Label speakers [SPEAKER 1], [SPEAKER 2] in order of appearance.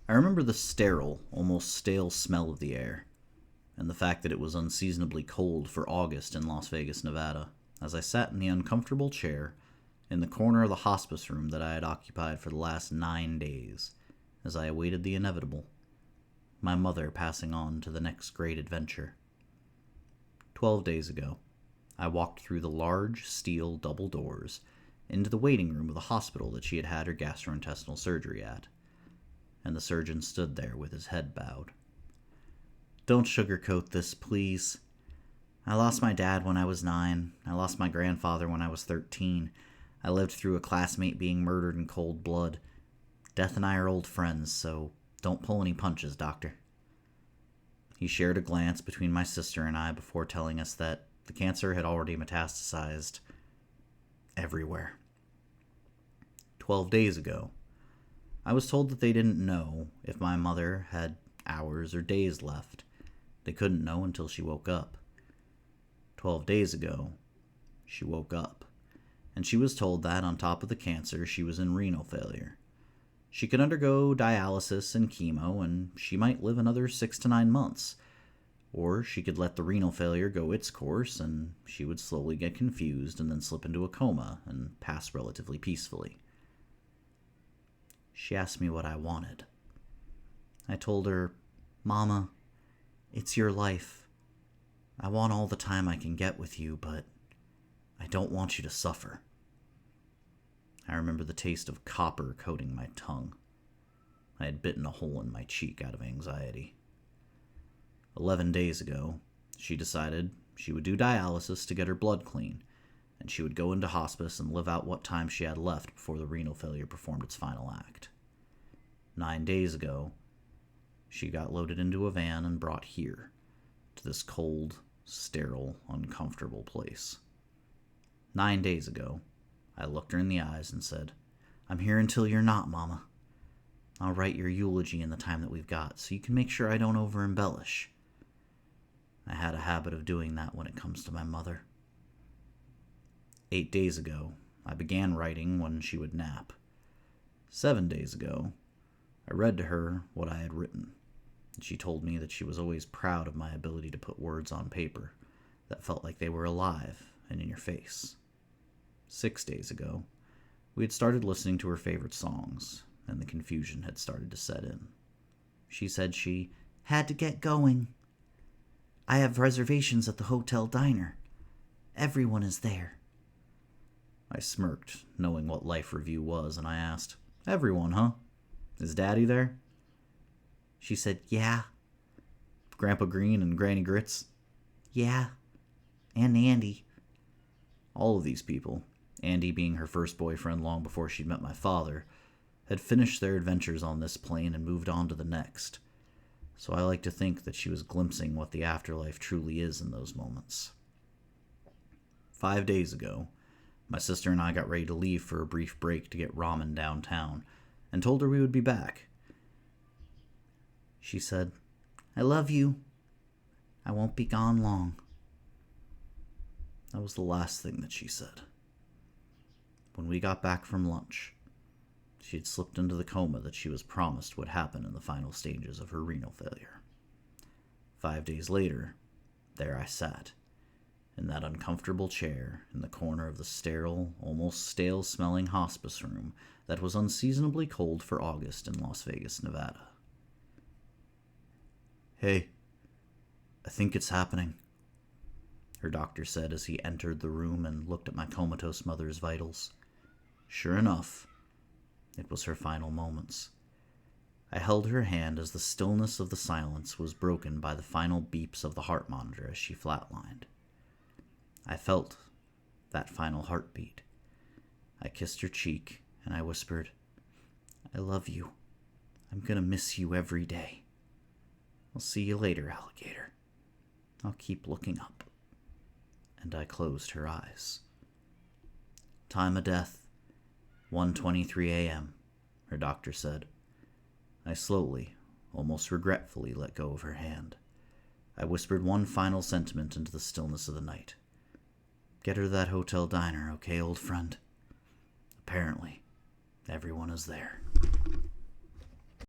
[SPEAKER 1] I remember the sterile, almost stale smell of the air, and the fact that it was unseasonably cold for August in Las Vegas, Nevada, as I sat in the uncomfortable chair in the corner of the hospice room that I had occupied for the last 9 days, as I awaited the inevitable, my mother passing on to the next great adventure. 12 days ago, I walked through the large steel double doors into the waiting room of the hospital that she had had her gastrointestinal surgery at, and the surgeon stood there with his head bowed. "Don't sugarcoat this, please. I lost my dad when I was 9. I lost my grandfather when I was 13. I lived through a classmate being murdered in cold blood. Death and I are old friends, so don't pull any punches, doctor." He shared a glance between my sister and I before telling us that the cancer had already metastasized everywhere. 12 days ago, I was told that they didn't know if my mother had hours or days left. They couldn't know until she woke up. 12 days ago, she woke up, and she was told that on top of the cancer, she was in renal failure. She could undergo dialysis and chemo, and she might live another 6 to 9 months. Or she could let the renal failure go its course, and she would slowly get confused and then slip into a coma and pass relatively peacefully. She asked me what I wanted. I told her, "Mama, it's your life. I want all the time I can get with you, but I don't want you to suffer." I remember the taste of copper coating my tongue. I had bitten a hole in my cheek out of anxiety. 11 days ago, she decided she would do dialysis to get her blood clean, and she would go into hospice and live out what time she had left before the renal failure performed its final act. 9 days ago, she got loaded into a van and brought here, to this cold, sterile, uncomfortable place. 9 days ago, I looked her in the eyes and said, "I'm here until you're not, Mama. I'll write your eulogy in the time that we've got, so you can make sure I don't over-embellish." I had a habit of doing that when it comes to my mother. 8 days ago, I began writing when she would nap. 7 days ago, I read to her what I had written, and she told me that she was always proud of my ability to put words on paper that felt like they were alive and in your face. 6 days ago, we had started listening to her favorite songs, and the confusion had started to set in. She said she had to get going. "I have reservations at the hotel diner. Everyone is there." I smirked, knowing what life review was, and I asked, "Everyone, huh? Is Daddy there?" She said, "Yeah." "Grandpa Green and Granny Grits?" "Yeah. And Andy." All of these people, Andy being her first boyfriend long before she'd met my father, had finished their adventures on this plane and moved on to the next. So I like to think that she was glimpsing what the afterlife truly is in those moments. 5 days ago, my sister and I got ready to leave for a brief break to get ramen downtown, and told her we would be back. She said, "I love you. I won't be gone long." That was the last thing that she said. When we got back from lunch, she had slipped into the coma that she was promised would happen in the final stages of her renal failure. 5 days later, there I sat, in that uncomfortable chair in the corner of the sterile, almost stale-smelling hospice room that was unseasonably cold for August in Las Vegas, Nevada. "Hey, I think it's happening," her doctor said as he entered the room and looked at my comatose mother's vitals. Sure enough, it was her final moments. I held her hand as the stillness of the silence was broken by the final beeps of the heart monitor as she flatlined. I felt that final heartbeat. I kissed her cheek and I whispered, "I love you. I'm gonna miss you every day. I'll see you later, alligator. I'll keep looking up." And I closed her eyes. Time of death, 1:23 a.m., her doctor said. I slowly, almost regretfully, let go of her hand. I whispered one final sentiment into the stillness of the night. "Get her to that hotel diner, okay, old friend?" Apparently, everyone is there.